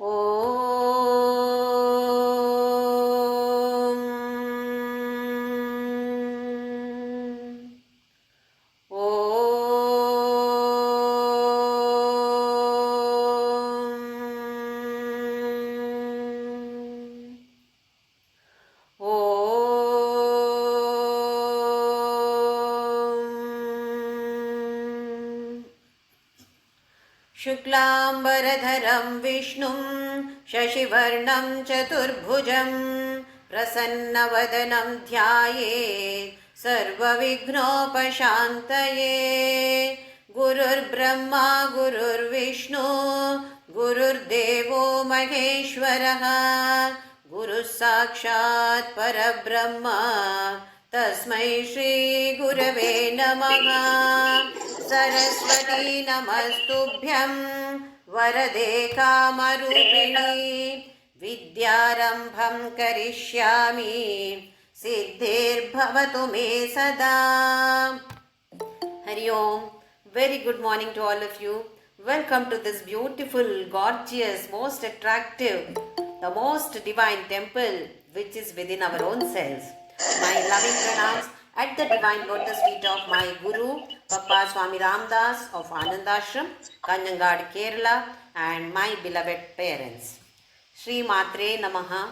Om. शुक्लाम्बरधरं विष्णुं शशिवर्णं चतुर्भुजं प्रसन्नवदनं ध्यायेत् सर्वविघ्नोपशान्तये। गुरुर्ब्रह्मा गुरुर्विष्णु गुरुर्देवो महेश्वरः गुरुः साक्षात् परब्रह्म तस्मै श्रीगुरवे नमः। सरस्वती नमस्तुभ्यं वरदे कामरूपिणी विद्यारम्भं करिष्यामि सिद्धिर्भवतु मे सदा। Hari Om. Very good morning to all of you. Welcome to this beautiful, gorgeous, most attractive, the most divine temple which is within our own selves. My loving pranams at the divine lotus feet of my Guru, Papa Swami Ramdas of Anandashram, Kanjangad, Kerala, and my beloved parents. Sri Matre Namaha.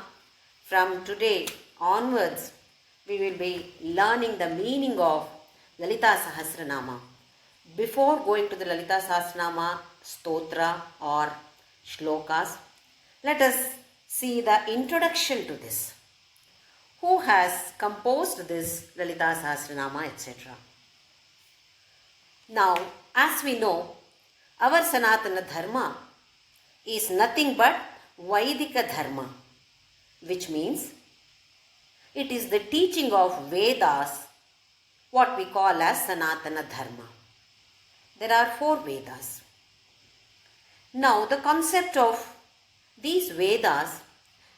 From today onwards, we will be learning the meaning of Lalita Sahasranama. Before going to the Lalita Sahasranama Stotra or shlokas, let us see the introduction to this. Who has composed this Lalita Sahasranama, etc. Now, as we know, our Sanatana Dharma is nothing but Vaidika Dharma, which means it is the teaching of Vedas, what we call as Sanatana Dharma. There are 4 Vedas. Now, the concept of these Vedas,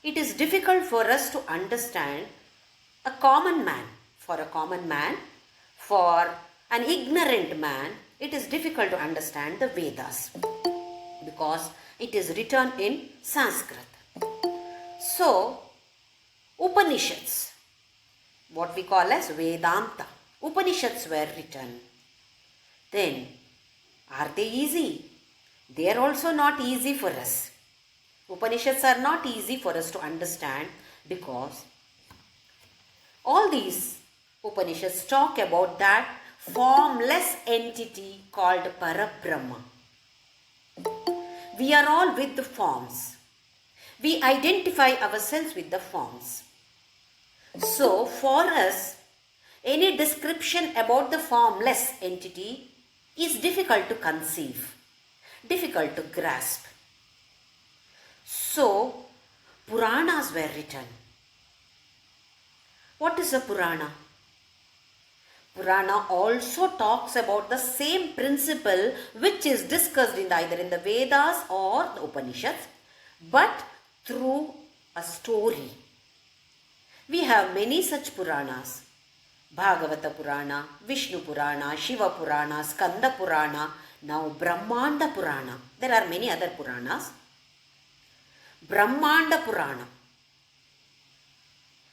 it is difficult for us to understand a common man. For a common man, for an ignorant man, it is difficult to understand the Vedas because it is written in Sanskrit. So, Upanishads, what we call as Vedanta, Upanishads were written. Then, are they easy? They are also not easy for us. Upanishads are not easy for us to understand because all these Upanishads talk about that formless entity called Parabrahma. We are all with the forms. We identify ourselves with the forms. So for us, any description about the formless entity is difficult to conceive, difficult to grasp. So, Puranas were written. What is a Purana? Purana also talks about the same principle which is discussed either in the Vedas or the Upanishads, but through a story. We have many such Puranas. Bhagavata Purana, Vishnu Purana, Shiva Purana, Skanda Purana, now Brahmanda Purana. There are many other Puranas. Brahmanda Purana,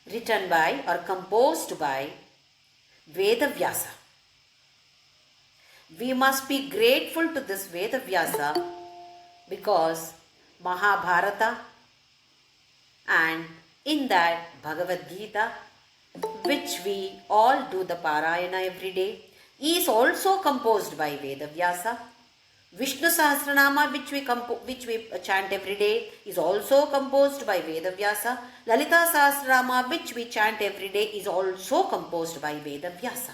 written by or composed by Vedavyasa. We must be grateful to this Vedavyasa because Mahabharata and in that Bhagavad Gita, which we all do the Parayana every day, is also composed by Vedavyasa. Vishnu Sahasranama, which we chant every day, is also composed by Vedavyasa. Lalita Sahasranama, which we chant every day, is also composed by Vedavyasa.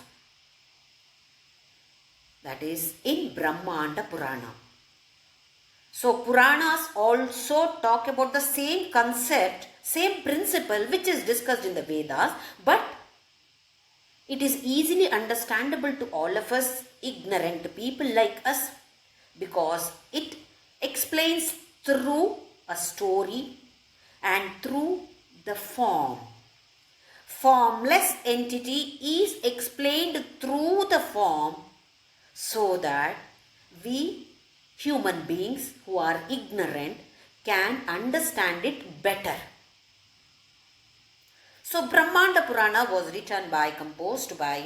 That is in Brahmanda Purana. So Puranas also talk about the same concept, same principle which is discussed in the Vedas, but it is easily understandable to all of us ignorant people like us, because it explains through a story and through the form. Formless entity is explained through the form so that we human beings who are ignorant can understand it better. So Brahmanda Purana was composed by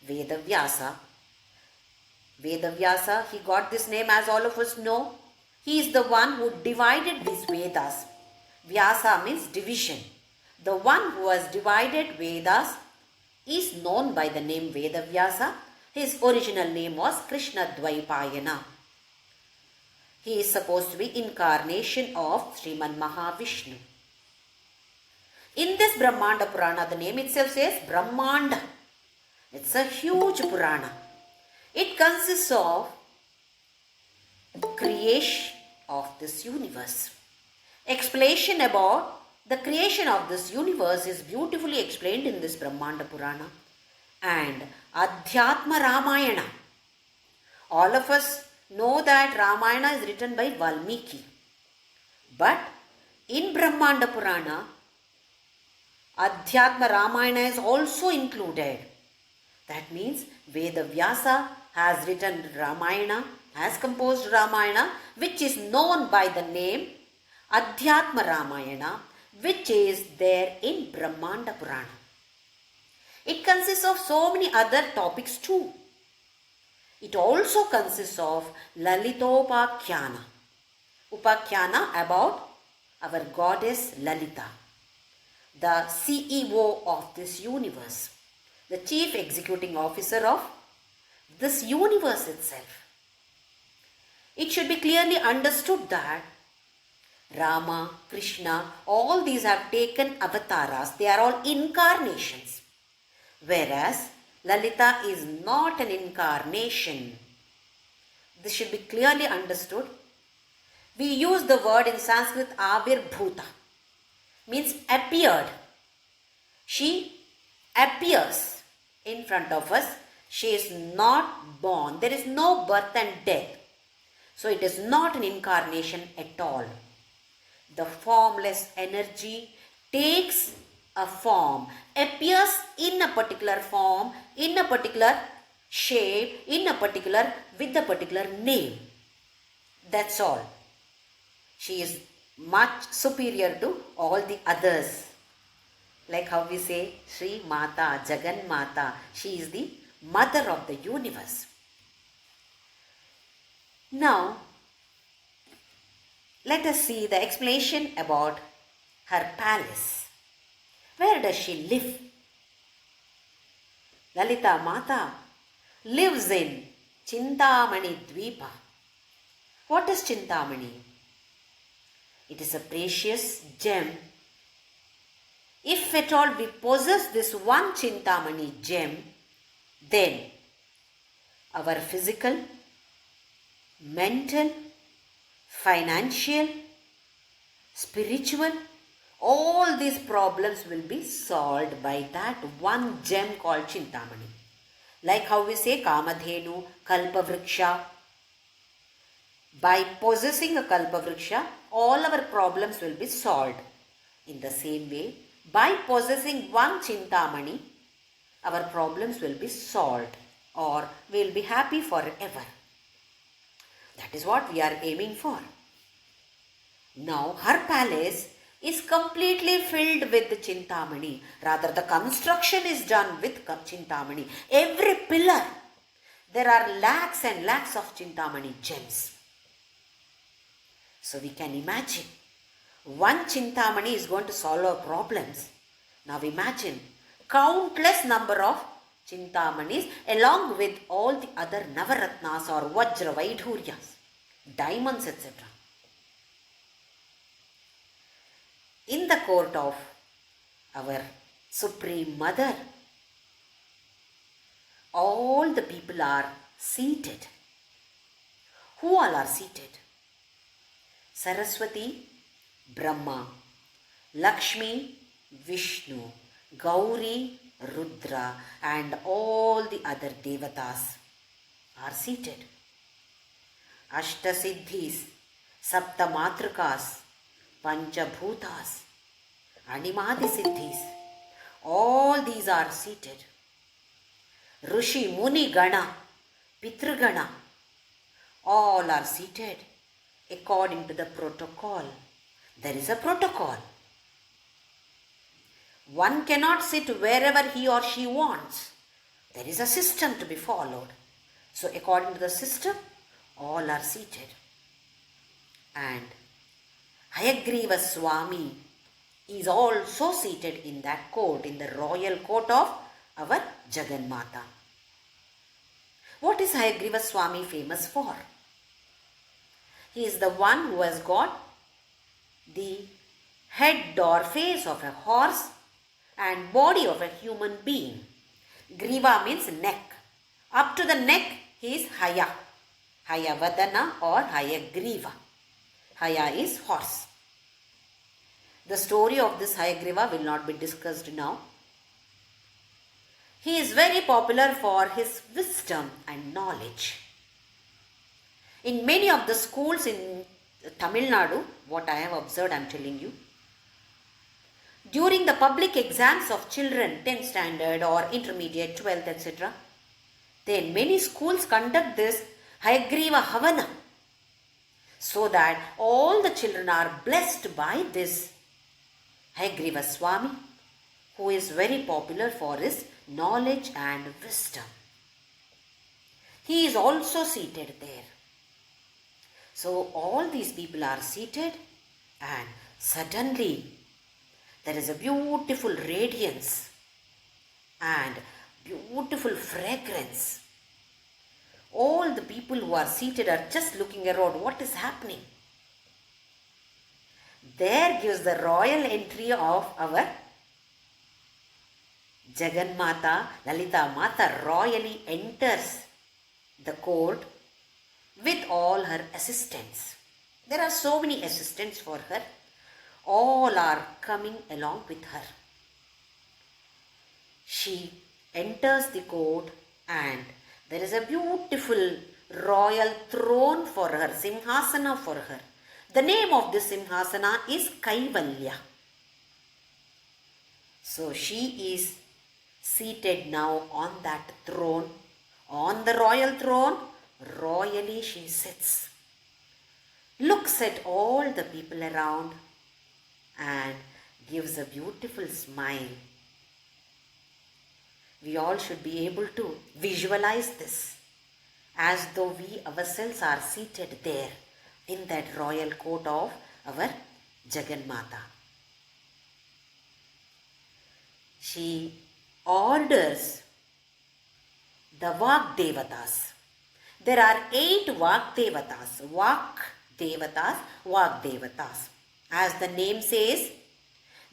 Vedavyasa. Vedavyasa, he got this name as all of us know. He is the one who divided these Vedas. Vyasa means division. The one who has divided Vedas is known by the name Vedavyasa. His original name was Krishna Dvaipayana. He is supposed to be incarnation of Sriman Mahavishnu. In this Brahmanda Purana, the name itself says Brahmanda. It's a huge Purana. It consists of creation of this universe. Explanation about the creation of this universe is beautifully explained in this Brahmanda Purana. And Adhyatma Ramayana. All of us know that Ramayana is written by Valmiki. But in Brahmanda Purana, Adhyatma Ramayana is also included. That means Vedavyasa has written Ramayana, has composed Ramayana, which is known by the name Adhyatma Ramayana, which is there in Brahmanda Purana. It consists of so many other topics too. It also consists of Lalitopakyana. Upakyana about our goddess Lalita, the CEO of this universe, the chief executing officer of this universe itself. It should be clearly understood that Rama, Krishna, all these have taken avatars. They are all incarnations. Whereas Lalita is not an incarnation. This should be clearly understood. We use the word in Sanskrit Avirbhuta, means appeared. She appears in front of us. She is not born. There is no birth and death. So it is not an incarnation at all. The formless energy takes a form, appears in a particular form, in a particular shape, with a particular name. That's all. She is much superior to all the others. Like how we say Sri Mata, Jagan Mata. She is the mother of the universe. Now, let us see the explanation about her palace. Where does she live? Lalita Mata lives in Chintamani Dvipa. What is Chintamani? It is a precious gem. If at all we possess this one Chintamani gem, then our physical, mental, financial, spiritual, all these problems will be solved by that one gem called Chintamani. Like how we say Kamadhenu, Kalpavriksha. By possessing a Kalpavriksha, all our problems will be solved. In the same way, by possessing one Chintamani, our problems will be solved or we will be happy forever. That is what we are aiming for. Now, her palace is completely filled with the Chintamani. Rather, the construction is done with Chintamani. Every pillar, there are lakhs and lakhs of Chintamani gems. So we can imagine, one Chintamani is going to solve our problems. Now imagine, countless number of Chintamanis along with all the other Navaratnas or Vajra, Vaidhuryas, diamonds, etc. In the court of our Supreme Mother, all the people are seated. Who all are seated? Saraswati, Brahma, Lakshmi, Vishnu, Gauri, Rudra and all the other devatas are seated. Ashtasiddhis, Saptamatrikas, Panchabhutas, Animadisiddhis, all these are seated. Rishi, Muni, Gana, Pitrugana, all are seated according to the protocol. There is a protocol. One cannot sit wherever he or she wants. There is a system to be followed. So according to the system, all are seated. And Hayagriva Swami is also seated in that court, in the royal court of our Jagannatha. What is Hayagriva Swami famous for? He is the one who has got the head or face of a horse and body of a human being. Griva means neck. Up to the neck he is Haya. Hayavadana or Hayagriva. Haya is horse. The story of this Hayagriva will not be discussed now. He is very popular for his wisdom and knowledge. In many of the schools in Tamil Nadu, what I have observed, I am telling you, during the public exams of children, 10th standard or intermediate, 12th, etc., then many schools conduct this Hayagriva Havana, so that all the children are blessed by this Hayagriva Swami, who is very popular for his knowledge and wisdom. He is also seated there. So all these people are seated, and suddenly there is a beautiful radiance and beautiful fragrance. All the people who are seated are just looking around. What is happening? There gives the royal entry of our Jagannatha, Lalita Mata royally enters the court with all her assistants. There are so many assistants for her. All are coming along with her. She enters the court and there is a beautiful royal throne for her, Simhasana for her. The name of this Simhasana is Kaivalya. So she is seated now on that throne, on the royal throne. Royally she sits, looks at all the people around and gives a beautiful smile. We all should be able to visualize this as though we ourselves are seated there in that royal court of our Jagannatha. She orders the Vak Devatas. There are 8 Vak Devatas. Vak Devatas. As the name says,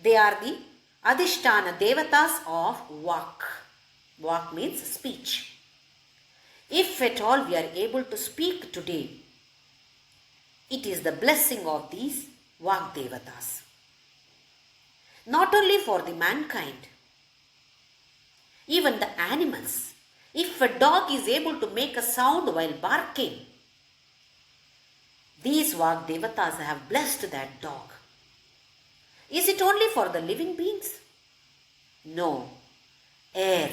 they are the Adhishtana Devatas of Vak. Vak means speech. If at all we are able to speak today, it is the blessing of these Vak Devatas. Not only for the mankind, even the animals. If a dog is able to make a sound while barking, these Vak Devatas have blessed that dog. Is it only for the living beings? No. Air.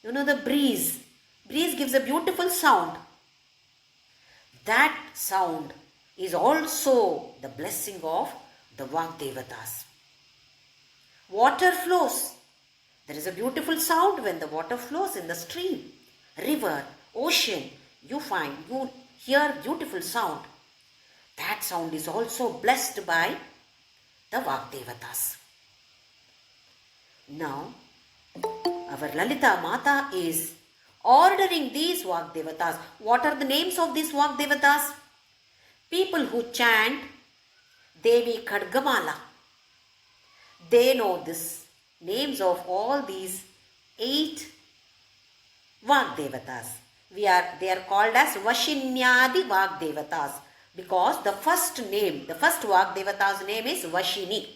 You know, the breeze. Breeze gives a beautiful sound. That sound is also the blessing of the Vak Devatas. Water flows. There is a beautiful sound when the water flows in the stream, river, ocean. You hear beautiful sound. That sound is also blessed by the Vak Devatas. Now, our Lalita Mata is ordering these Vak Devatas. What are the names of these Vak Devatas? People who chant Devi Khadgamala, they know this. Names of all these 8 Vak Devatas. They are called as Vashinyadi Vak Devatas because the first Vak Devata's name is Vashini.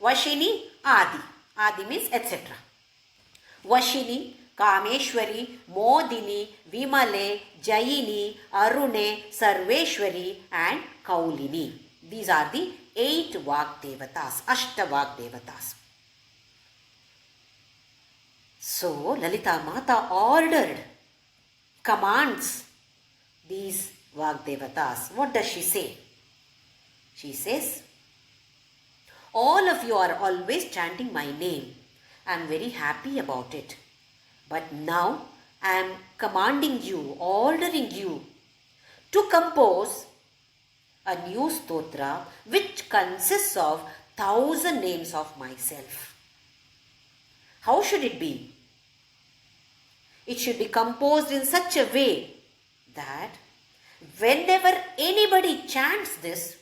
Vashini Adi. Adi means etc. Vashini, Kameshwari, Modini, Vimale, Jayini, Arune, Sarveshwari and Kaulini. These are the 8 Vak Devatas, Ashta Vak Devatas. So, Lalita Mata commands these Vak Devatas. What does she say? She says, All of you are always chanting my name. I am very happy about it. But now I am commanding you, ordering you to compose a new stotra which consists of 1,000 names of myself. How should it be? It should be composed in such a way that whenever anybody chants this,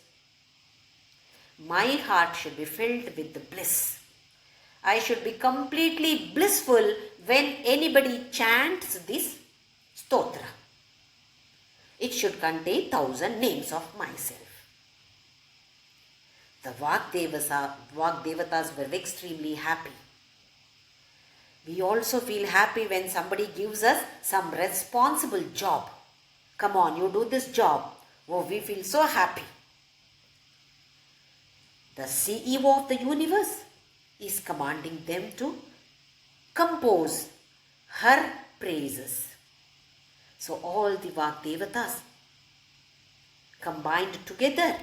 my heart should be filled with the bliss. I should be completely blissful when anybody chants this stotra. It should contain 1,000 names of myself. The Vagdevatas were extremely happy. We also feel happy when somebody gives us some responsible job. Come on, you do this job. Oh, we feel so happy. The CEO of the universe is commanding them to compose her praises. So all the Vagdevatas combined together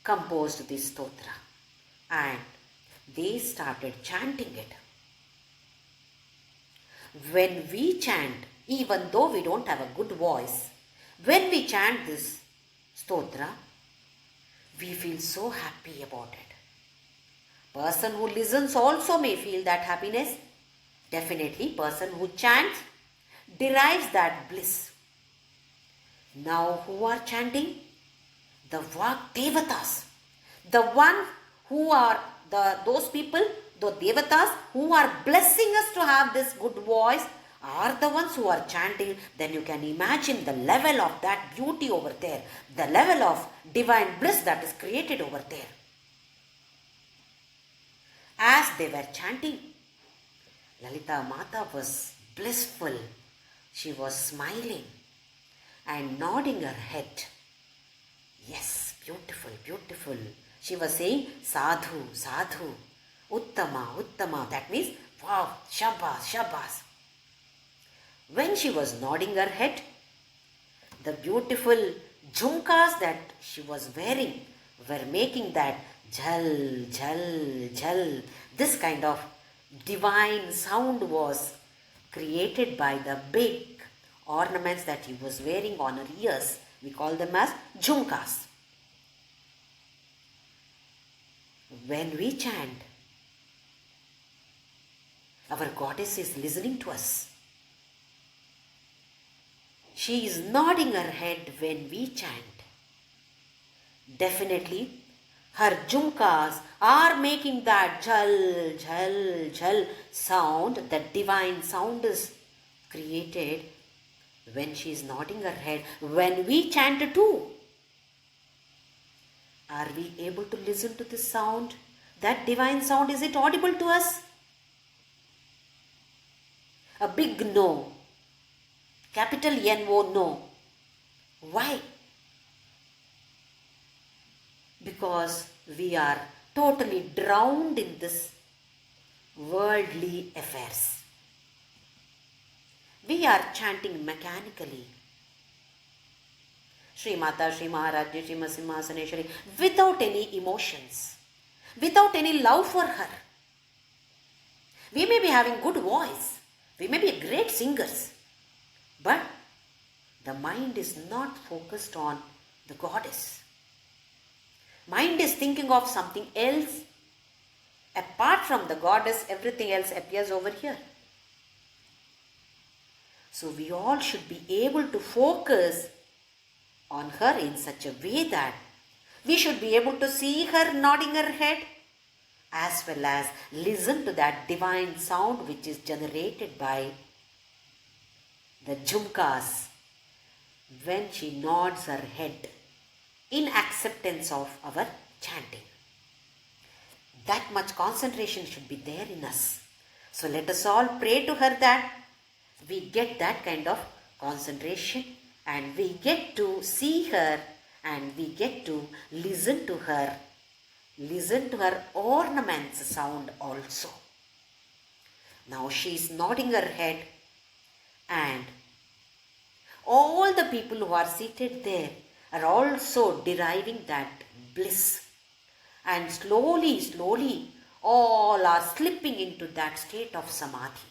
composed this stotra and they started chanting it. When we chant, even though we don't have a good voice, when we chant this stotra, we feel so happy about it. Person who listens also may feel that happiness. Definitely, person who chants derives that bliss. Now, who are chanting? The Vagdevatas. The one who are those people, the Devatas who are blessing us to have this good voice are the ones who are chanting. Then you can imagine the level of that beauty over there, the level of divine bliss that is created over there. As they were chanting, Lalita Mata was blissful. She was smiling and nodding her head. Yes, beautiful, beautiful. She was saying, Sadhu, Sadhu, Uttama, Uttama. That means, wow, Shabas, Shabas. When she was nodding her head, the beautiful jhumkas that she was wearing were making that jhal, jhal, jhal. This kind of divine sound was created by the big ornaments that she was wearing on her ears. We call them as jhumkas. When we chant, our goddess is listening to us. She is nodding her head when we chant. Definitely, her jhumkas are making that jhal, jhal, jhal sound. That divine sound is created when she is nodding her head. When we chant too, are we able to listen to this sound? That divine sound, is it audible to us? A big no. Capital N-O, no. Why? Because we are totally drowned in this worldly affairs. We are chanting mechanically. Shri Mata, Shri Maharajya, Shri Simhasaneshwari, without any emotions, without any love for her. We may be having good voice, we may be great singers, but the mind is not focused on the goddess. Mind is thinking of something else. Apart from the goddess, everything else appears over here. So we all should be able to focus on her in such a way that we should be able to see her nodding her head as well as listen to that divine sound which is generated by the jhumkas when she nods her head in acceptance of our chanting. That much concentration should be there in us. So let us all pray to her that we get that kind of concentration and we get to see her and we get to listen to her ornaments sound also. Now she is nodding her head and all the people who are seated there are also deriving that bliss, And slowly, all are slipping into that state of samadhi.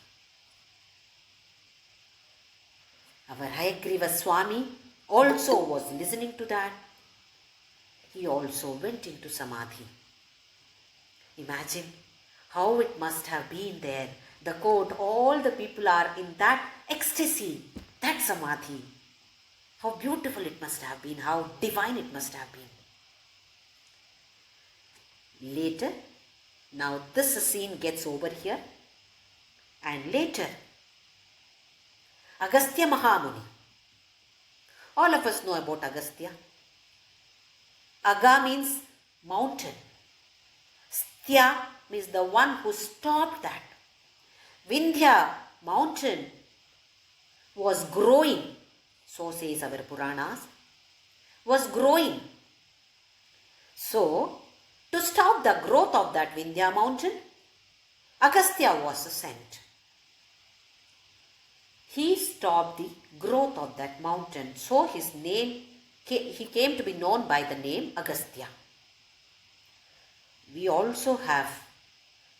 Our Hayagriva Swami also was listening to that. He also went into samadhi. Imagine how it must have been there. The court, all the people are in that ecstasy, that samadhi. How beautiful it must have been, how divine it must have been. Later, now this scene gets over here, and later, Agastya Mahamuni. All of us know about Agastya. Aga means mountain. Stya means the one who stopped that. Vindhya, mountain, was growing, so says our Puranas, was growing. So, to stop the growth of that Vindhya mountain, Agastya was sent. He stopped the growth of that mountain. So his name, he came to be known by the name Agastya. We also have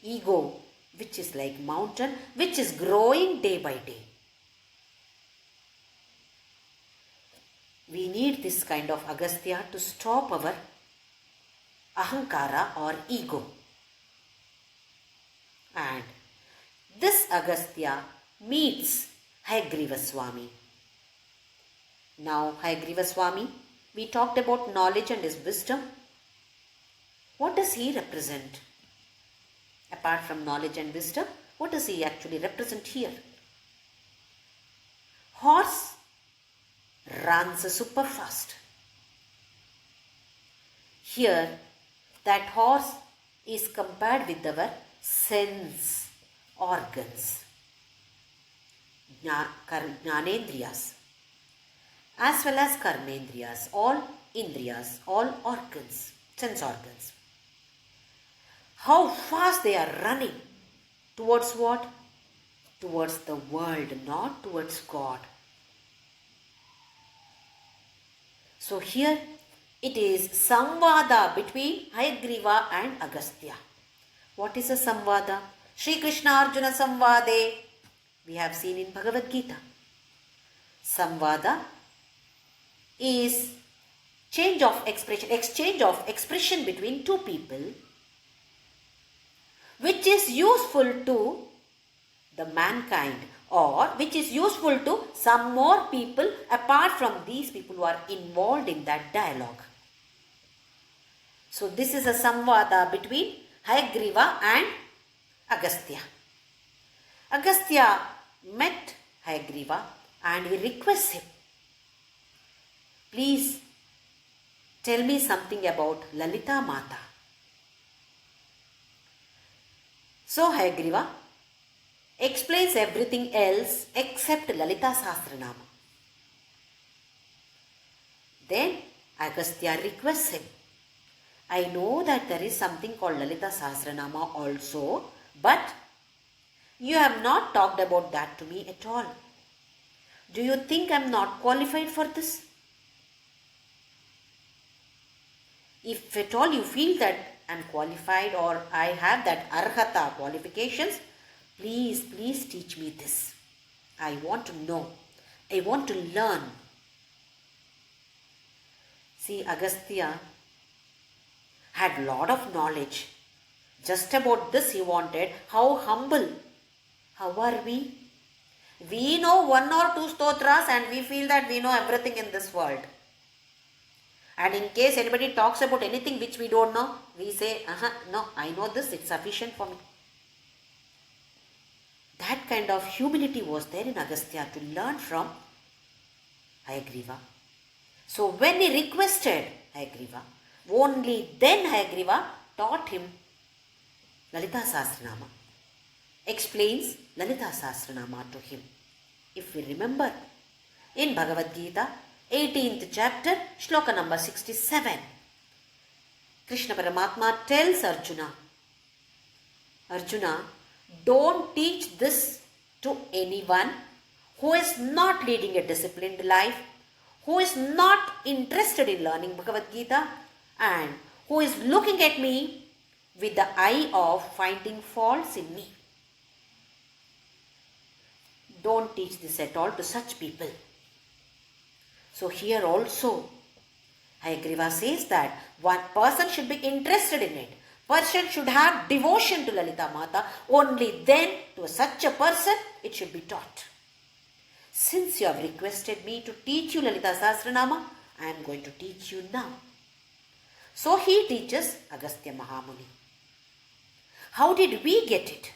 ego, which is like mountain, which is growing day by day. We need this kind of Agastya to stop our ahankara or ego. And this Agastya meets Hayagriva Swami. Now Hayagriva Swami, we talked about knowledge and his wisdom. What does he represent? Apart from knowledge and wisdom, what does he actually represent here? Horse runs super fast. Here, that horse is compared with our sense organs, jnanendriyas, as well as karmendriyas, all indriyas, all organs, sense organs. How fast they are running. Towards what? Towards the world, not towards God. So here it is Samvada between Hayagriva and Agastya. What is a Samvada? Sri Krishna Arjuna Samvade. We have seen in Bhagavad Gita. Samvada is exchange of expression between two people, which is useful to the mankind, or which is useful to some more people apart from these people who are involved in that dialogue. So this is a Samvada between Hayagriva and Agastya. Agastya met Hayagriva and he requests him, please tell me something about Lalita Mata. So Hayagriva explains everything else except Lalita Sahasranama. Then Agastya requests him, I know that there is something called Lalita Sahasranama also, but you have not talked about that to me at all. Do you think I am not qualified for this? If at all you feel that I am qualified or I have that arhata qualifications, please teach me this. I want to know. I want to learn. See, Agastya had lot of knowledge. Just about this he wanted. How humble. How are we? We know one or two stotras and we feel that we know everything in this world. And in case anybody talks about anything which we don't know, we say, no, I know this, it's sufficient for me. That kind of humility was there in Agastya to learn from Hayagriva. So when he requested Hayagriva, only then Hayagriva taught him Lalita Sahasranama, explains Lalita Sahasranama to him. If we remember, in Bhagavad Gita, 18th chapter, shloka number 67, Krishna Paramatma tells Arjuna, Arjuna, don't teach this to anyone who is not leading a disciplined life, who is not interested in learning Bhagavad Gita, and who is looking at me with the eye of finding faults in me. Don't teach this at all to such people. So here also, Hayagriva says that one person should be interested in it. Person should have devotion to Lalita Mata. Only then to such a person it should be taught. Since you have requested me to teach you Lalita Sahasranama, I am going to teach you now. So he teaches Agastya Mahamuni. How did we get it?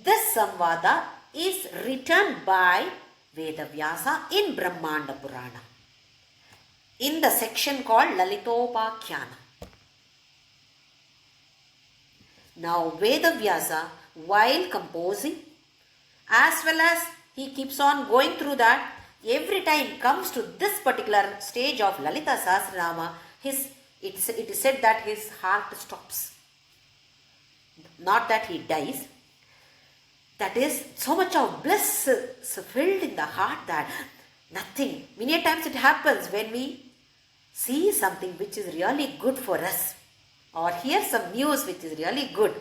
This Samvada is written by Vedavyasa in Brahmanda Purana, in the section called Lalitopakhyanam. Now Vedavyasa, while composing, as well as he keeps on going through that, every time comes to this particular stage of Lalita Sahasranama, it is said that his heart stops. Not that he dies. That is, so much of bliss filled in the heart that nothing. Many times it happens when we see something which is really good for us, or hear some news which is really good,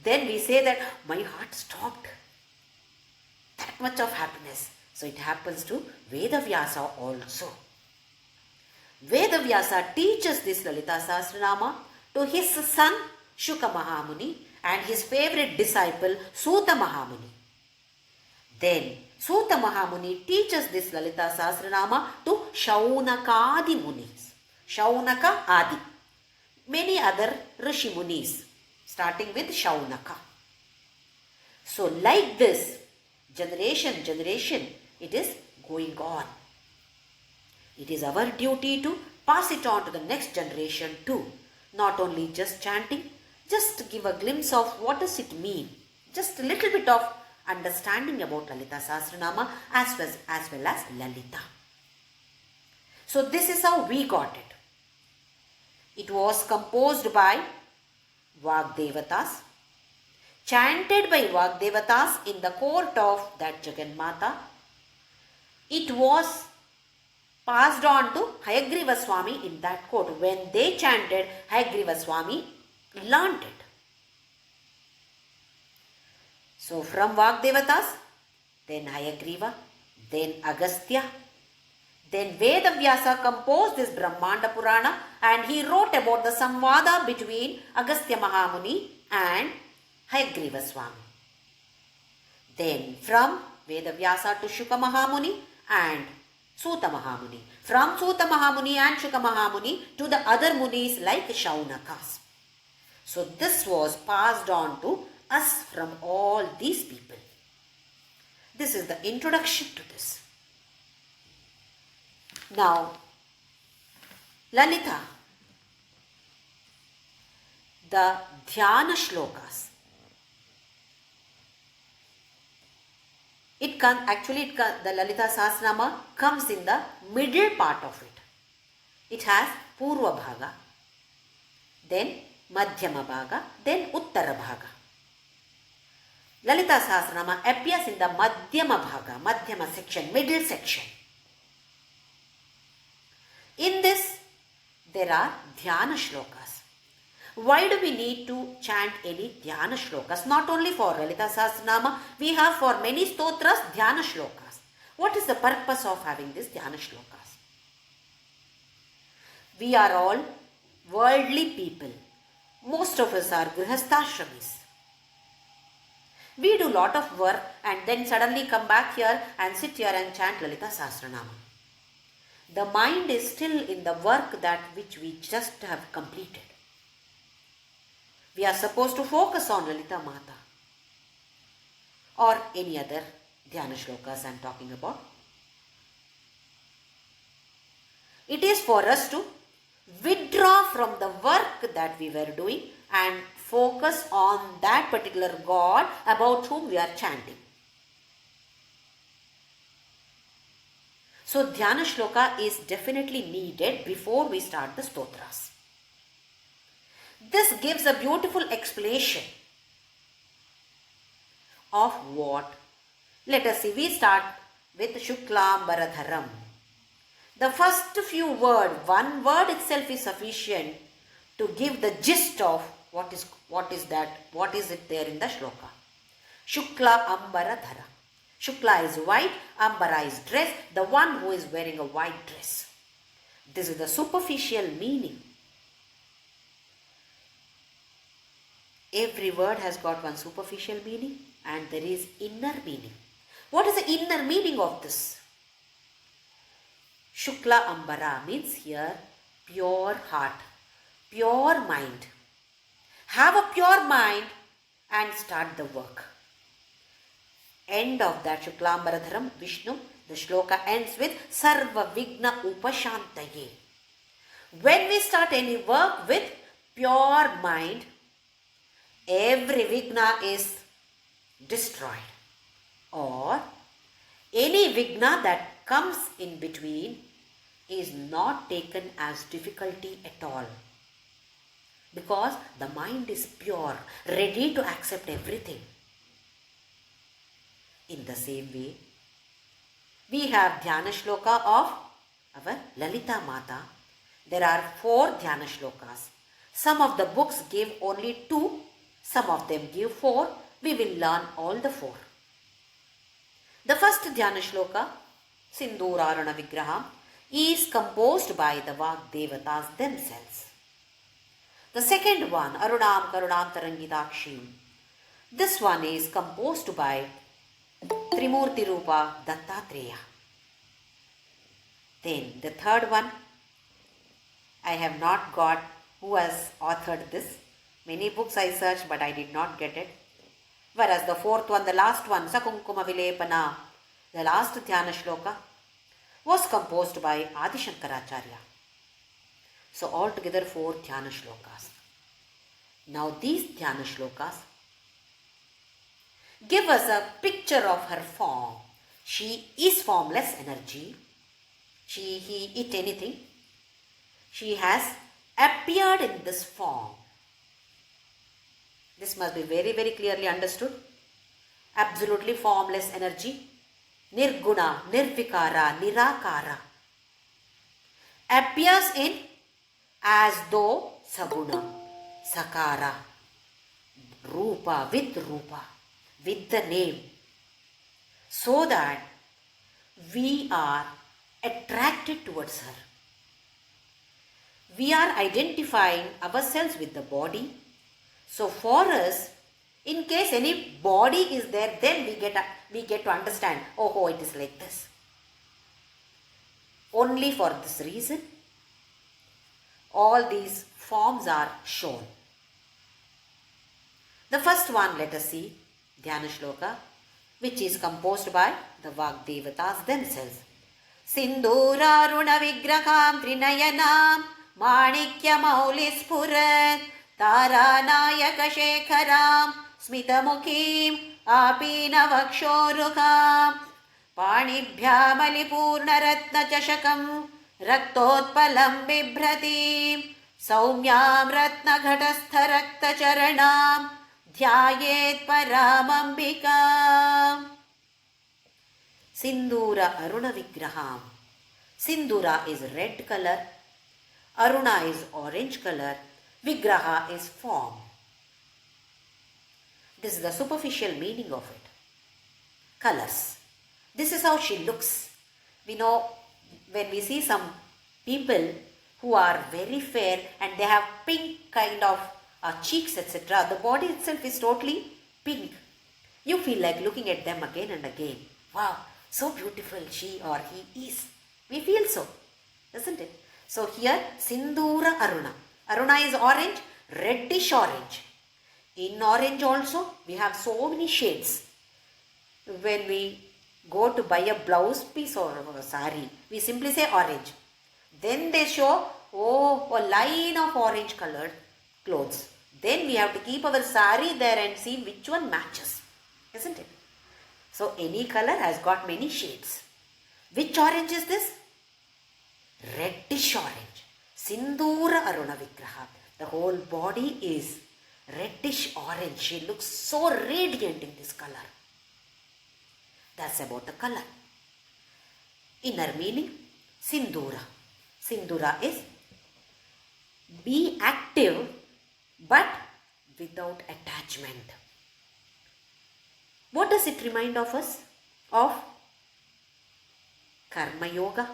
then we say that my heart stopped. That much of happiness. So it happens to Vedavyasa also. Vedavyasa teaches this Lalita Sahasranama to his son Shuka Mahamuni and his favorite disciple Suta Mahamuni. Then Suta Mahamuni teaches this Lalita Sahasranama to Shaunakadi Munis. Shaunaka Adi. Many other Rishi Munis, starting with Shaunaka. So like this, generation, it is going on. It is our duty to pass it on to the next generation too. Not only just chanting, just give a glimpse of what does it mean. Just a little bit of understanding about Lalita Sahasranama as well as Lalita. So this is how we got it. It was composed by Vagdevatas, chanted by Vagdevatas in the court of that Jagannatha. It was passed on to Hayagriva Swami in that court. When they chanted, Hayagriva Swami learnt it. So from Vagdevatas, then Hayagriva, then Agastya, then Vedavyasa composed this Brahmanda Purana and he wrote about the Samvada between Agastya Mahamuni and Hayagriva Swami. Then from Vedavyasa to Shuka Mahamuni and Suta Mahamuni. From Suta Mahamuni and Shuka Mahamuni to the other munis like Shaunakas. So this was passed on to us from all these people. This is the introduction to this. Now, Lalita, the Dhyana shlokas. The Lalita Sahasranama comes in the middle part of it. It has Purva Bhaga, then Madhyama Bhaga, then Uttara Bhaga. Lalita Sahasranama appears in the Madhyama Bhaga, Madhyama section, middle section. In this, there are Dhyana shlokas. Why do we need to chant any Dhyana shlokas? Not only for Lalita Sahasranama, we have for many stotras Dhyana shlokas. What is the purpose of having this Dhyana shlokas? We are all worldly people. Most of us are grihasthashramis. We do lot of work and then suddenly come back here and sit here and chant Lalita Sahasranama. The mind is still in the work that which we just have completed. We are supposed to focus on Lalita Mata or any other Dhyana shlokas I am talking about. It is for us to withdraw from the work that we were doing and focus on that particular God about whom we are chanting. So Dhyana shloka is definitely needed before we start the stotras. This gives a beautiful explanation of what. Let us see, we start with Shuklam Baradharam. The first few words, one word itself is sufficient to give the gist of what is it there in the shloka. Shukla Ambara Dhara. Shukla is white, Ambara is dress, the one who is wearing a white dress. This is the superficial meaning. Every word has got one superficial meaning and there is inner meaning. What is the inner meaning of this? Shukla Ambara means here pure heart, pure mind. Have a pure mind and start the work. End of that Shukla Ambara Dharam, Vishnu, the shloka ends with Sarva Vigna Upashantaye. When we start any work with pure mind, every Vigna is destroyed. Or any Vigna that comes in between is not taken as difficulty at all. Because the mind is pure, ready to accept everything. In the same way, we have Dhyana shloka of our Lalita Mata. There are 4 Dhyana shlokas. Some of the books give only 2, some of them give 4. We will learn all the 4. The first Dhyana shloka, Sindhuraruna Vigraham, is composed by the Vagdevatas themselves. The second one, Arunam Karunam Tarangitakshim. This one is composed by Trimurti Rupa Dattatreya. Then the third one, I have not got who has authored this. Many books I searched but I did not get it. Whereas the fourth one, the last one, Sakunkuma Vilepana, the last Dhyana shloka, was composed by Adi Shankaracharya. So altogether 4 Dhyana shlokas. Now these Dhyana shlokas give us a picture of her form. She is formless energy. He, it, anything. She has appeared in this form. This must be very, very clearly understood. Absolutely formless energy. Nirguna, Nirvikara, Nirakara. Appears in as though Saguna, Sakara, Rupa, with the name. So that we are attracted towards her. We are identifying ourselves with the body. So for us, in case any body is there, then we get to understand, oh, it is like this. Only for this reason, all these forms are shown. The first one, let us see, Dhyana shloka, which is composed by the Vagdevatas themselves. Sindhuraruna Vigraham Trinayanam Manikya Maulispurat Taranayaka Shekharam Smitamukhim Apina Vakshorukam Panibhyamalipurna Ratna Chashakam Raktotpalam Bibhratim Saumyam Ratna Ghatastha Rakta Charanam Dhyayet Paramambikam. Sindhura Aruna Vigraham. Sindhura is red color. Aruna is orange color. Vigraha is form. This is the superficial meaning of it. Colors. This is how she looks. We know when we see some people who are very fair and they have pink kind of cheeks, etc. The body itself is totally pink. You feel like looking at them again and again. Wow, so beautiful she or he is. We feel so, isn't it? So here, Sindhura Aruna. Aruna is orange, reddish orange. In orange also, we have so many shades. When we go to buy a blouse piece or a sari, we simply say orange. Then they show, a line of orange colored clothes. Then we have to keep our sari there and see which one matches, isn't it? So any color has got many shades. Which orange is this? Reddish orange. Sindhura Aruna Vigraha. The whole body is reddish orange. She looks so radiant in this color. That's about the color. Inner meaning. Sindura. Sindura is be active but without attachment. What does it remind of us? Of Karma Yoga.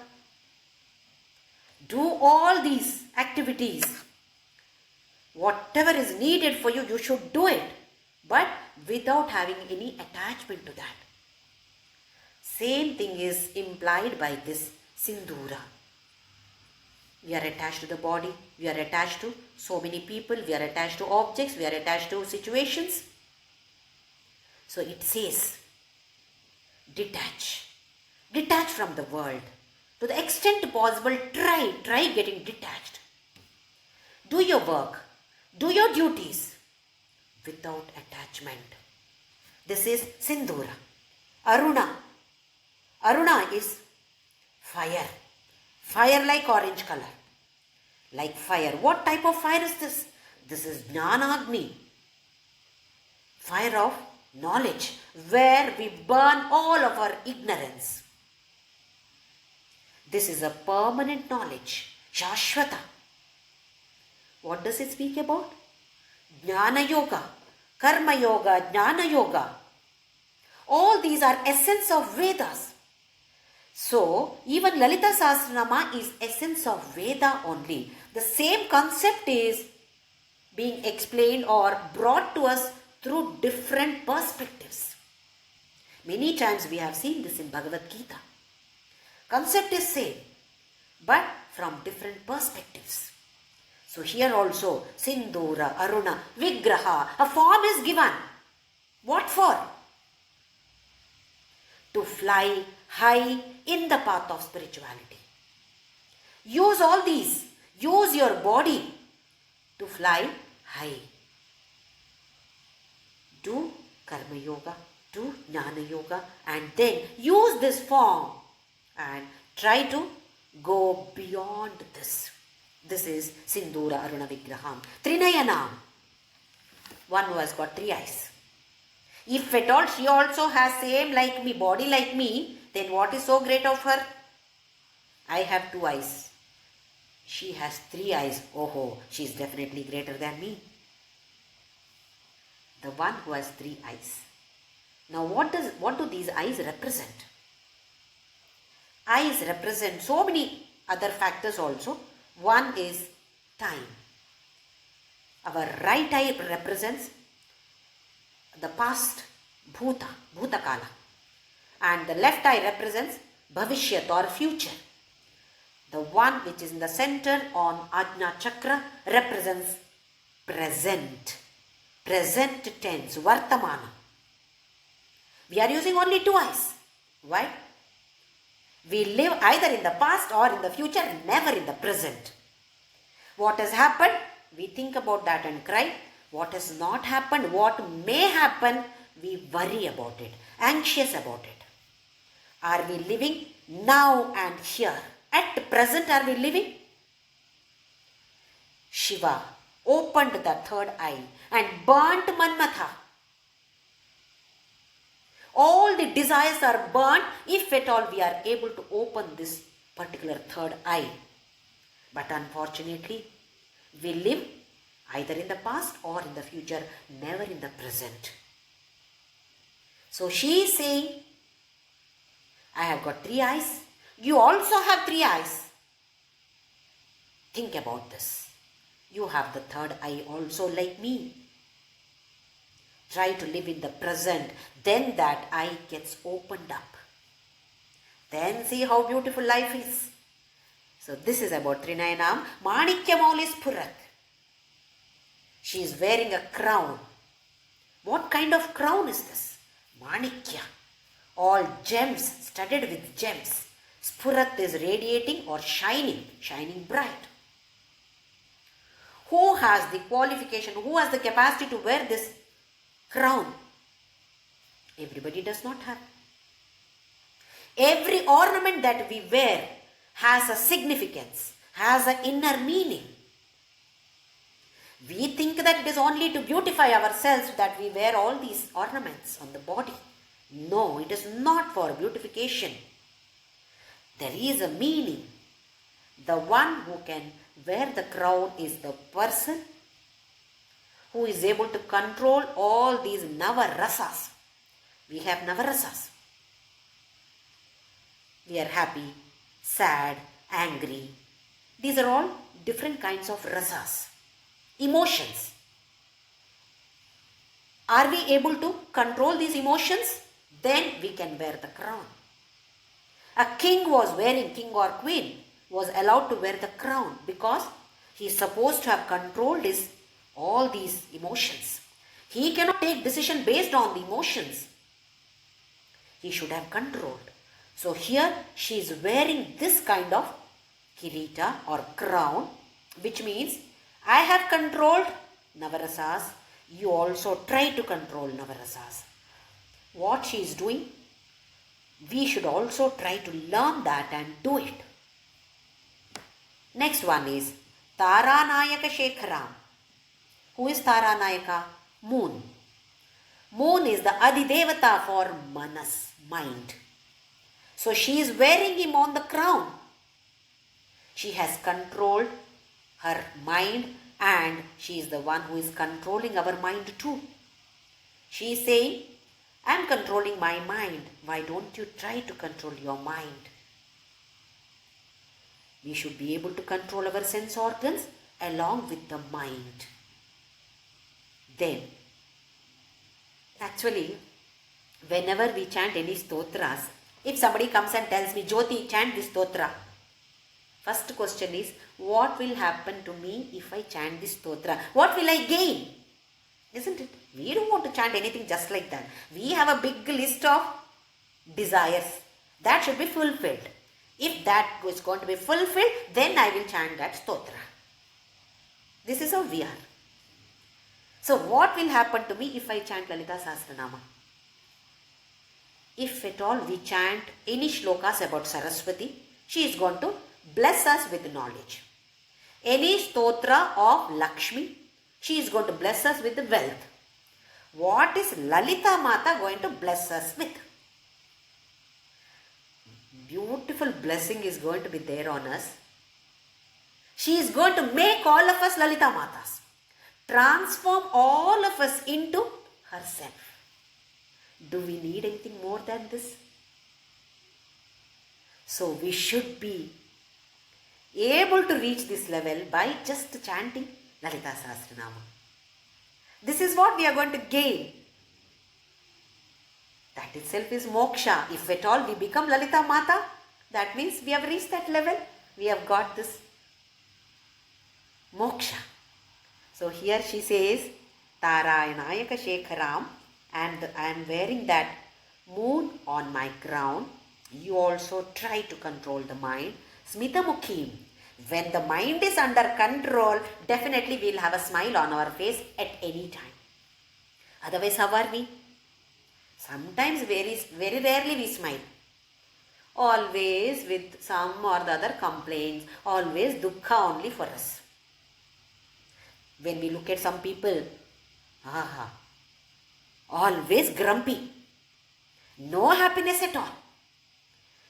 Do all these activities. Whatever is needed for you, you should do it, but without having any attachment to that. Same thing is implied by this Sindura. We are attached to the body, we are attached to so many people, we are attached to objects, we are attached to situations. So it says, detach. Detach from the world. To the extent possible, try getting detached. Do your work, do your duties without attachment. This is Sindura. Aruna. Aruna is fire. Fire like orange color. Like fire. What type of fire is this? This is Jnanagni. Fire of knowledge, where we burn all of our ignorance. This is a permanent knowledge. Shashvata. What does it speak about? Jnana Yoga, Karma Yoga, Jnana Yoga. All these are essence of Vedas. So, even Lalita Sahasranama is essence of Veda only. The same concept is being explained or brought to us through different perspectives. Many times we have seen this in Bhagavad Gita. Concept is same, but from different perspectives. So here also, Sindura, Aruna, Vigraha, a form is given. What for? To fly high in the path of spirituality. Use all these. Use your body to fly high. Do Karma Yoga, do Jnana Yoga, and then use this form and try to go beyond this. This is Sindura Aruna Vigraham. Trinayanam. One who has got 3 eyes. If at all she also has same like me, body like me, then what is so great of her? I have 2 eyes. She has 3 eyes. Oh, she is definitely greater than me. The one who has 3 eyes. Now what do these eyes represent? Eyes represent so many other factors also. One is time. Our right eye represents the past, Bhutakala. And the left eye represents Bhavishyat or future. The one which is in the center on Ajna Chakra represents present. Present tense, Vartamana. We are using only 2 eyes. Why? We live either in the past or in the future, never in the present. What has happened, we think about that and cry. What has not happened, what may happen, we worry about it, anxious about it. Are we living now and here? At present, are we living? Shiva opened the 3rd eye and burnt Manmatha. All the desires are burnt if at all we are able to open this particular 3rd eye. But unfortunately, we live either in the past or in the future, never in the present. So she is saying, I have got 3 eyes. You also have 3 eyes. Think about this. You have the 3rd eye also like me. Try to live in the present. Then that eye gets opened up. Then see how beautiful life is. So this is about Trinayanam. Manikya Maulis Purat. She is wearing a crown. What kind of crown is this? Manikya. All gems, studded with gems. Spurat is radiating or shining, shining bright. Who has the qualification, who has the capacity to wear this crown? Everybody does not have. Every ornament that we wear has a significance, has an inner meaning. We think that it is only to beautify ourselves that we wear all these ornaments on the body. No, it is not for beautification. There is a meaning. The one who can wear the crown is the person who is able to control all these navarasas. We have navarasas. We are happy, sad, angry. These are all different kinds of rasas, emotions. Are we able to control these emotions? Then we can wear the crown. A king or queen was allowed to wear the crown because he is supposed to have controlled all these emotions. He cannot take decision based on the emotions. He should have controlled. So here she is wearing this kind of kirita or crown, which means I have controlled navarasas. You also try to control navarasas. What she is doing, we should also try to learn that and do it. Next one is Taranayaka Shekharam. Who is Taranayaka? Moon. Moon is the Adidevata for Manas, mind. So she is wearing him on the crown. She has controlled her mind and she is the one who is controlling our mind too. She is saying, I am controlling my mind. Why don't you try to control your mind? We should be able to control our sense organs along with the mind. Then, actually, whenever we chant any stotras, if somebody comes and tells me, Jyothi, chant this stotra. First question is, what will happen to me if I chant this stotra? What will I gain? Isn't it? We don't want to chant anything just like that. We have a big list of desires that should be fulfilled. If that is going to be fulfilled, then I will chant that stotra. This is how we are. So what will happen to me if I chant Lalita Sahasranama? If at all we chant any shlokas about Saraswati, she is going to bless us with knowledge. Any stotra of Lakshmi, she is going to bless us with wealth. What is Lalita Mata going to bless us with? Beautiful blessing is going to be there on us. She is going to make all of us Lalita Matas. Transform all of us into herself. Do we need anything more than this? So we should be able to reach this level by just chanting Lalita Sahasranama. This is what we are going to gain. That itself is moksha. If at all we become Lalita Mata, that means we have reached that level. We have got this moksha. So here she says, Tarayanayaka Shekharam, and I am wearing that moon on my crown. You also try to control the mind. Smita Mukhim. When the mind is under control, definitely we will have a smile on our face at any time. Otherwise, how are we? Sometimes very rarely we smile. Always with some or the other complaints. Always dukkha only for us. When we look at some people, always grumpy. No happiness at all.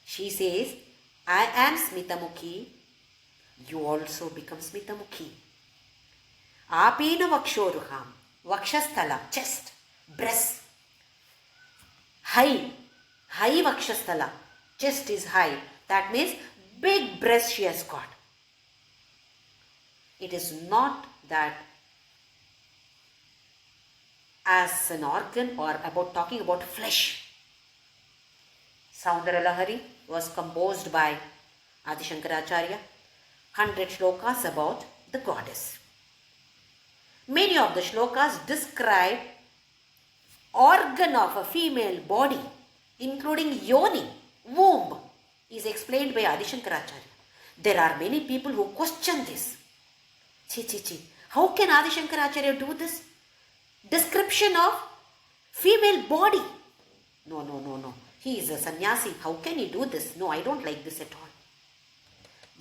She says, I am Smitamukhi. You also become Smitamukhi. Apena Vakshoruham. Vakshasthala, chest, breast. High Vakshasthala. Chest is high. That means big breast she has got. It is not that as an organ or talking about flesh. Saundara Lahari was composed by Adi Shankaracharya. 100 shlokas about the goddess. Many of the shlokas describe organ of a female body, including yoni, womb, is explained by Adi Shankaracharya. There are many people who question this. How can Adi Shankaracharya do this? Description of female body. No. He is a sannyasi. How can he do this? No, I don't like this at all.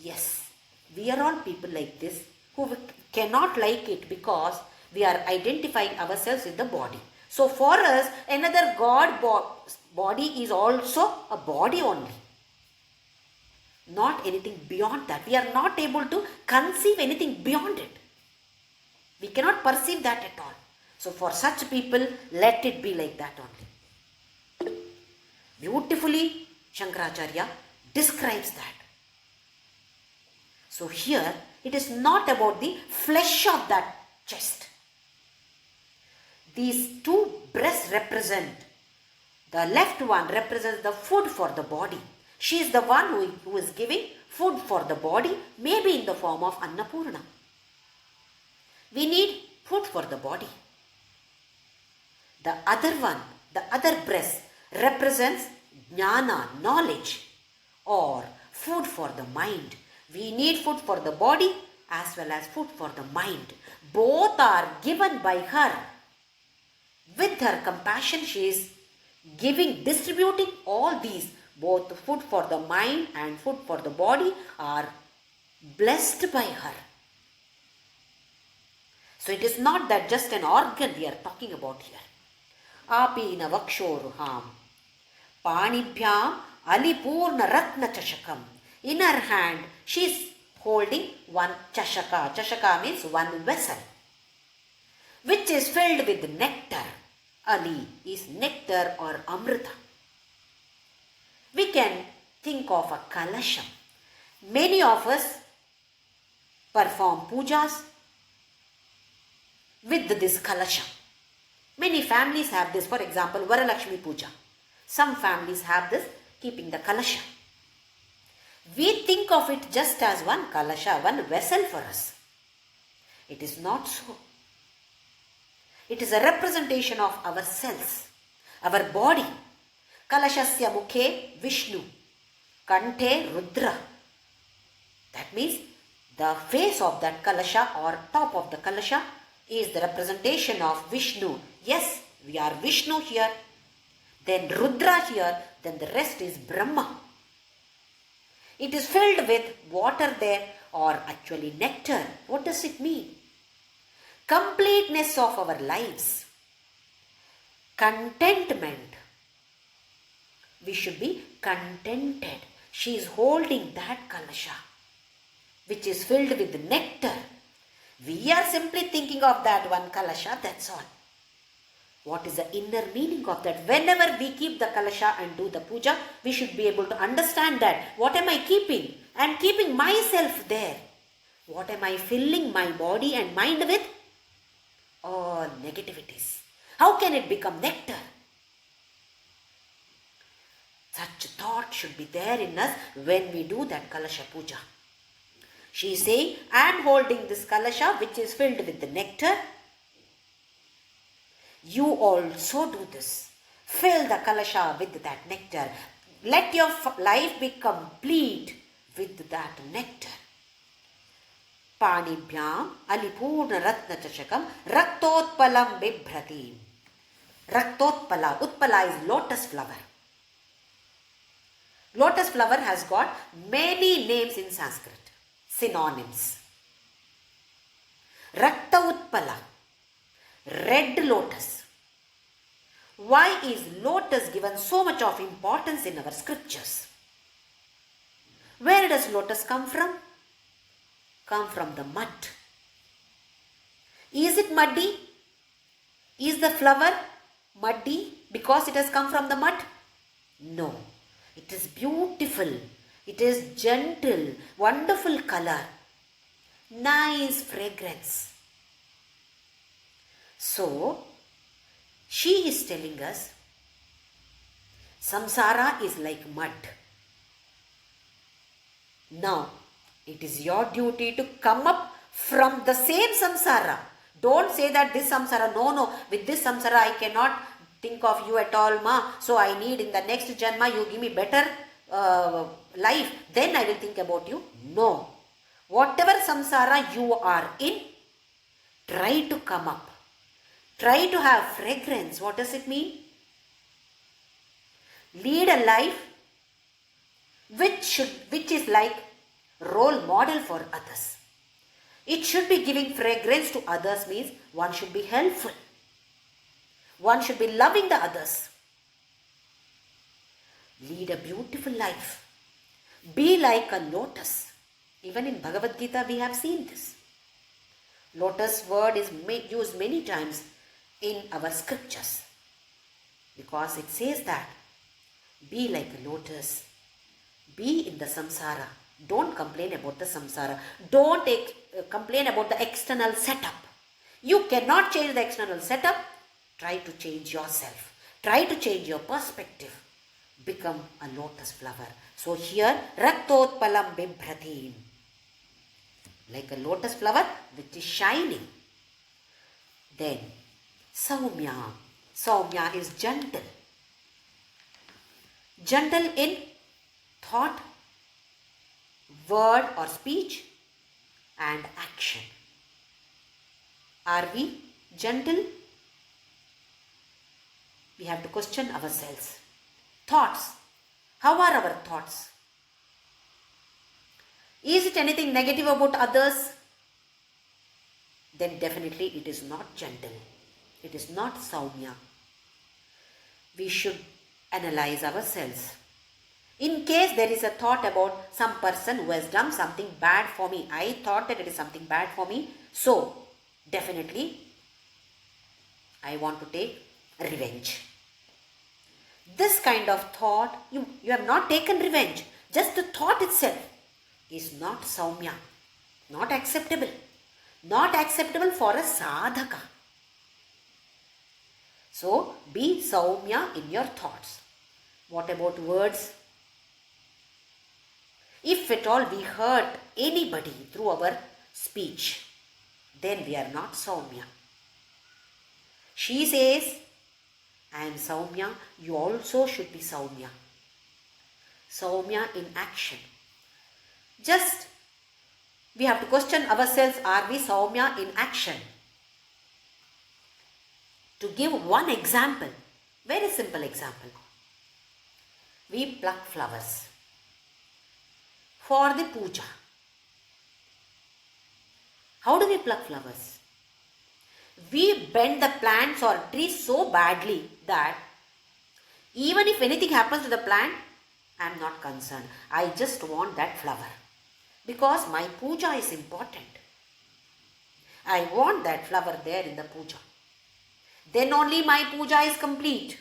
Yes, we are all people like this who cannot like it because we are identifying ourselves with the body. So for us, another God body is also a body only. Not anything beyond that. We are not able to conceive anything beyond it. We cannot perceive that at all. So for such people, let it be like that only. Beautifully, Shankaracharya describes that. So here, it is not about the flesh of that chest. These two breasts represent, the left one represents the food for the body. She is the one who is giving food for the body, maybe in the form of Annapurna. We need food for the body. The other one, the other breast represents Jnana, knowledge, or food for the mind. We need food for the body as well as food for the mind. Both are given by her. With her compassion, she is distributing all these. Both food for the mind and food for the body are blessed by her. So it is not that just an organ we are talking about here. Apina vakshoruham panibhyam alipurna ratna chashakam. In her hand, she is holding one chashaka. Chashaka means one vessel, which is filled with nectar. Ali is nectar or amrita. We can think of a kalasham. Many of us perform pujas with this kalasham. Many families have this. For example, Varalakshmi Puja. Some families have this, keeping the kalasha. We think of it just as one kalasha, one vessel for us. It is not so. It is a representation of ourselves, our body. Kalashasya mukhe Vishnu, kanthe Rudra. That means the face of that kalasha or top of the kalasha is the representation of Vishnu. Yes, we are Vishnu here, then Rudra here, then the rest is Brahma. It is filled with water there, or actually nectar. What does it mean? Completeness of our lives. Contentment. We should be contented. She is holding that kalasha, which is filled with nectar. We are simply thinking of that one kalasha, that's all. What is the inner meaning of that? Whenever we keep the kalasha and do the puja, we should be able to understand that. What am I keeping? I am keeping myself there. What am I filling my body and mind with? All negativities. How can it become nectar? Such thought should be there in us when we do that kalasha puja. She is saying, I am holding this kalasha which is filled with the nectar. You also do this. Fill the kalasha with that nectar. Let your life be complete with that nectar. Panibhyam alipurna ratna chashakam raktotpalam bibhrati. Raktotpala. Utpala is lotus flower. Lotus flower has got many names in Sanskrit. Synonyms. Rakta Utpala. Red lotus. Why is lotus given so much of importance in our scriptures? Where does lotus come from? Come from the mud. Is it muddy? Is the flower muddy because it has come from the mud? No. It is beautiful. It is gentle, wonderful color, nice fragrance. So, she is telling us, samsara is like mud. Now, it is your duty to come up from the same samsara. Don't say that this samsara, no, with this samsara I cannot think of you at all, ma. So I need in the next janma you give me better life, then I will think about you. No. Whatever samsara you are in, try to come up. Try to have fragrance. What does it mean? Lead a life which is like role model for others. It should be giving fragrance to others, means one should be helpful. One should be loving the others. Lead a beautiful life. Be like a lotus. Even in Bhagavad Gita we have seen this. Lotus word is used many times in our scriptures. Because it says that, be like a lotus. Be in the samsara. Don't complain about the samsara. Don't complain about the external setup. You cannot change the external setup. Try to change yourself. Try to change your perspective. Become a lotus flower. So here, Raktotpalam Bibhratim. Like a lotus flower which is shining. Then, Saumya. Saumya is gentle. Gentle in thought, word or speech, and action. Are we gentle? We have to question ourselves. Thoughts. How are our thoughts? Is it anything negative about others? Then definitely it is not gentle. It is not Saumya. We should analyze ourselves. In case there is a thought about some person who has done something bad for me, I thought that it is something bad for me, so definitely I want to take revenge. This kind of thought, you have not taken revenge. Just the thought itself is not Saumya, not acceptable. Not acceptable for a sadhaka. So, be Saumya in your thoughts. What about words? If at all we hurt anybody through our speech, then we are not Saumya. She says, I am Saumya, you also should be Saumya. Saumya in action. Just, we have to question ourselves, are we Saumya in action? To give one example, very simple example. We pluck flowers for the puja. How do we pluck flowers? We bend the plants or trees so badly that even if anything happens to the plant, I am not concerned. I just want that flower. Because my puja is important. I want that flower there in the puja. Then only my puja is complete.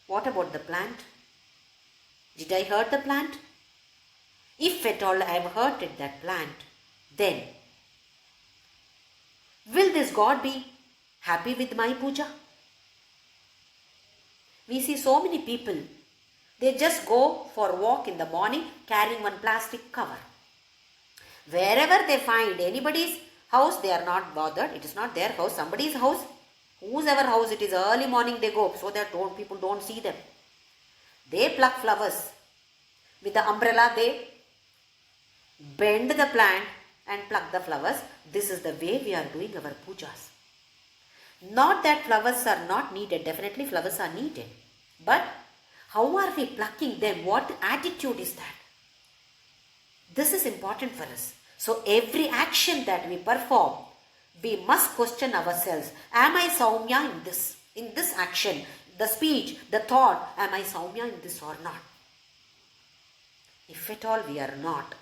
What about the plant? Did I hurt the plant? If at all I have hurted that plant, then will this God be happy with my puja? We see so many people, they just go for a walk in the morning carrying one plastic cover. Wherever they find anybody's house, they are not bothered. It is not their house, somebody's house. Whosever house it is, early morning they go so that people don't see them. They pluck flowers. With the umbrella they bend the plant and pluck the flowers. This is the way we are doing our pujas. Not that flowers are not needed. Definitely flowers are needed. But how are we plucking them? What attitude is that? This is important for us. So every action that we perform, we must question ourselves. Am I Saumya in this? In this action, the speech, the thought, am I Saumya in this or not? If at all we are not,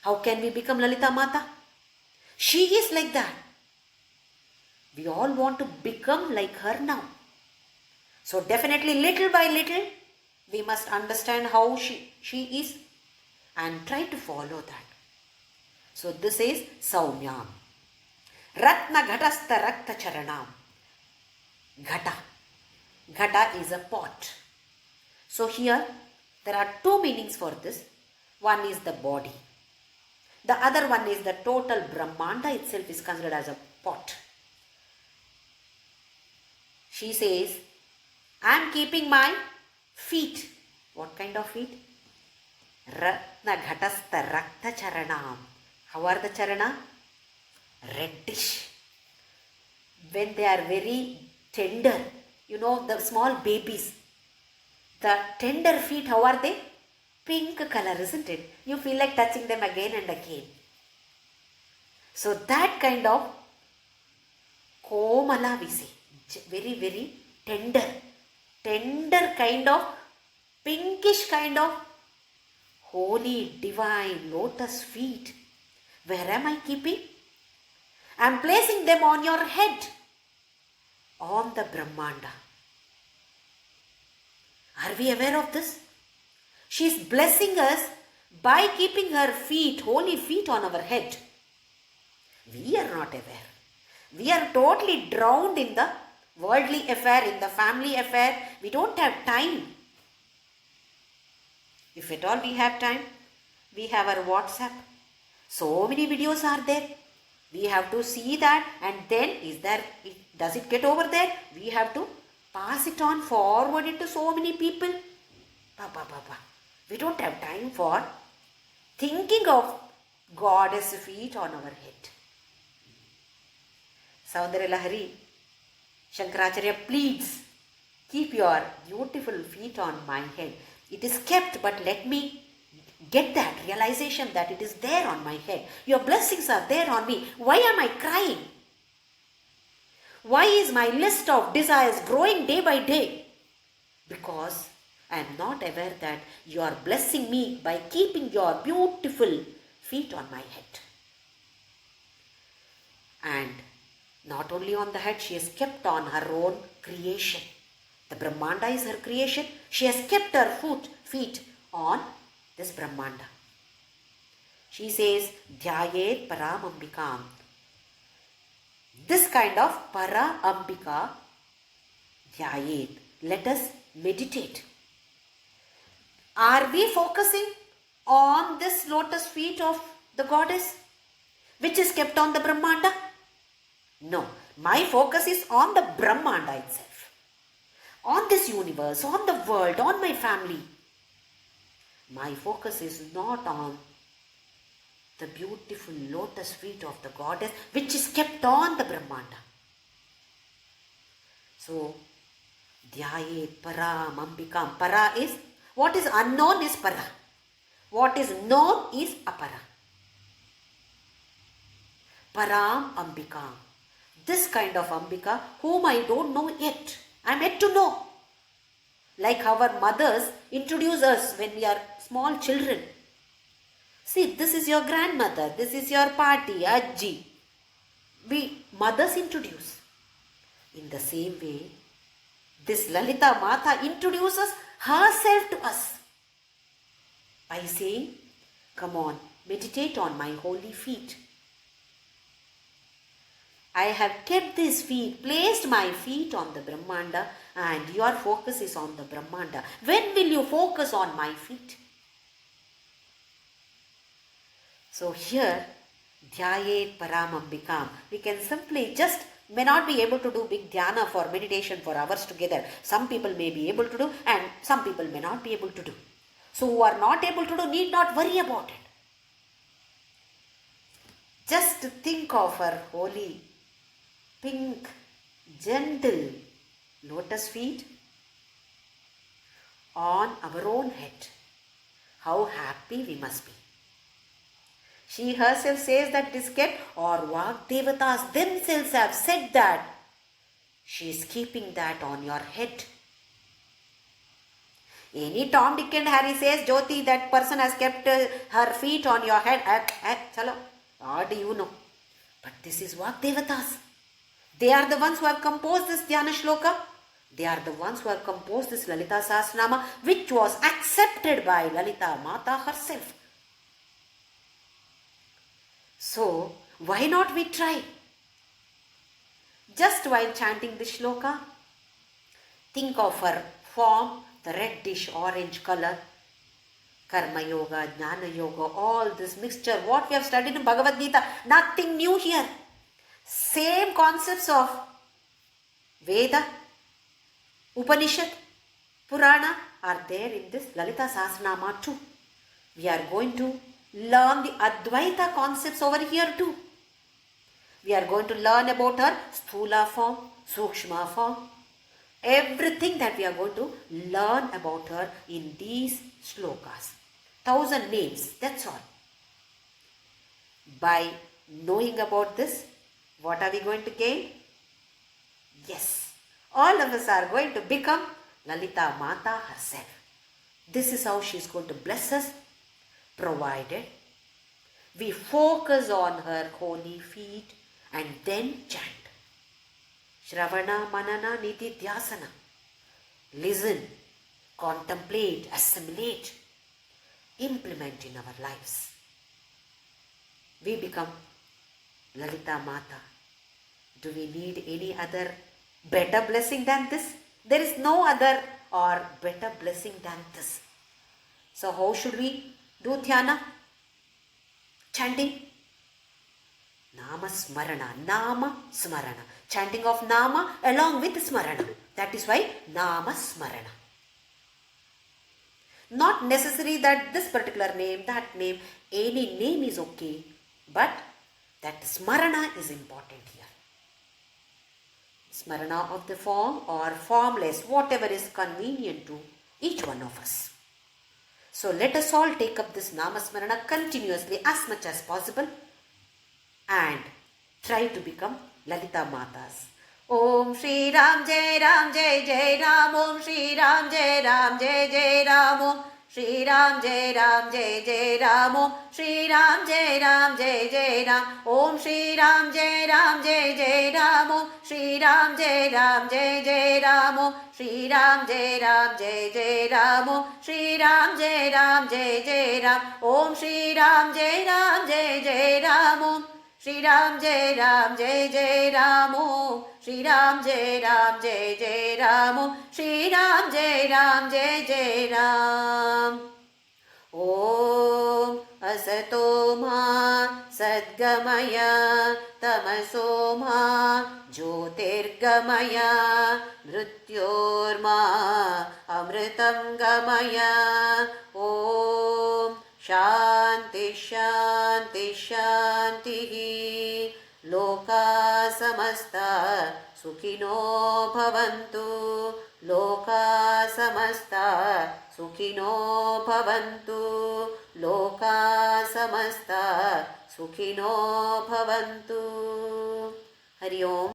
how can we become Lalita Mata? She is like that. We all want to become like her now. So definitely little by little, we must understand how she is and try to follow that. So this is Saumya. Ratna Ghatastha Rakta Charanam. Ghata. Ghata is a pot. So here there are two meanings for this. One is the body. The other one is the total Brahmanda itself is considered as a pot. She says, I am keeping my feet. What kind of feet? Ratna Ghatastha Rakta Charanam. How are the charana? Reddish. When they are very tender, the small babies, the tender feet, how are they? Pink color, isn't it? You feel like touching them again and again. So that kind of komala we see, very, very tender kind of pinkish kind of holy, divine lotus feet. Where am I keeping? I am placing them on your head, on the Brahmanda. Are we aware of this? She is blessing us by keeping her feet, holy feet on our head. We are not aware. We are totally drowned in the worldly affair, in the family affair. We don't have time. If at all we have time, we have our WhatsApp. So many videos are there. We have to see that, and then does it get over there? We have to pass it on, forward it to so many people. We don't have time for thinking of Goddess feet on our head. Saundara Lahari, Shankaracharya pleads, keep your beautiful feet on my head. It is kept, but let me get that realization that it is there on my head. Your blessings are there on me. Why am I crying? Why is my list of desires growing day by day? Because I am not aware that you are blessing me by keeping your beautiful feet on my head. And not only on the head, she has kept on her own creation. The Brahmanda is her creation. She has kept her feet on this Brahmanda. She says, Dhyayet Param Ambikam. This kind of Para Ambika, Dhyayet. Let us meditate. Are we focusing on this lotus feet of the goddess, which is kept on the Brahmanda? No. My focus is on the Brahmanda itself. On this universe, on the world, on my family. My focus is not on the beautiful lotus feet of the goddess, which is kept on the Brahmanda. So, Dhyayet Param Ambikam. Para is, what is unknown is Para. What is known is Apara. Param Ambikam. This kind of Ambika, whom I don't know yet. I am yet to know. Like our mothers introduce us when we are small children. See, this is your grandmother, this is your party, Ajji. Mothers introduce. In the same way, this Lalita Mata introduces herself to us by saying, come on, meditate on my holy feet. I have kept these feet, placed my feet on the Brahmanda, and your focus is on the Brahmanda. When will you focus on my feet? So here, Dhyayet Param Ambikam. We can simply just, may not be able to do big dhyana for meditation for hours together. Some people may be able to do, and some people may not be able to do. So who are not able to do, need not worry about it. Just think of her holy, pink, gentle lotus feet on our own head. How happy we must be. She herself says that it is kept, or Vagdevatas themselves have said that she is keeping that on your head. Any Tom, Dick and Harry says, Jyothi, that person has kept her feet on your head. Chalo, what do you know? But this is Vagdevatas. They are the ones who have composed this Dhyana shloka. They are the ones who have composed this Lalitha Sahasranama, which was accepted by Lalita Mata herself. So, why not we try? Just while chanting this shloka, think of her form, the reddish orange color, Karma Yoga, Jnana Yoga, all this mixture, what we have studied in Bhagavad Gita, nothing new here. Same concepts of Veda, Upanishad, Purana are there in this Lalita Sahasranama too. We are going to learn the Advaita concepts over here too. We are going to learn about her Sthula form, Sukshma form, everything that we are going to learn about her in these shlokas. 1000 names, that's all. By knowing about this, what are we going to gain? Yes, all of us are going to become Lalita Mata herself. This is how she is going to bless us provided we focus on her holy feet and then chant. Shravana, Manana, Nididhyasana. Listen, contemplate, assimilate, implement in our lives. We become Lalita Mata. Do we need any other better blessing than this? There is no other or better blessing than this. So how should we do dhyana? Chanting. Nama Smarana. Nama Smarana. Chanting of Nama along with Smarana. That is why Nama Smarana. Not necessary that this particular name, that name, any name is okay. But that Smarana is important here. Smarana of the form or formless, whatever is convenient to each one of us. So let us all take up this Namasmarana continuously as much as possible and try to become Lalita Matas. Om Shri Ram Jai Ram Jai Jai Ram. Om Shri Ram Jai Ram Jai Jai Ram. Om Shri Ram Jai Ram Jai Jai Ram. Om Shri Ram Jai Ram Jai Jai Ram. Om Shri Ram Jai Ram Jai Jai Ram. Om Shri Ram Jai Ram Jai Jai Ram. Om Shri Ram Jai Ram Jai Jai Ram. Om Shri Ram Jai Ram Jai Jai Ram. Om Shri Ram Jai Ram Jai Jai Ram. Om Shri Ram Jai Ram Jai Jai Ram. Om Shri Ram Jai Ram Jai Jai Ram. Om Shri Ram Jai Ram Jai Jai Ram. Om Asato Ma Sadgamaya Tamaso Ma Jyotirgamaya Mrityorma Amritam Gamaya. Om Shanti Shanti Shanti. Loka Samasta Sukhino Bhavantu. Loka Samasta Sukhino Bhavantu. Loka Samasta Sukhino Bhavantu. Hari Om.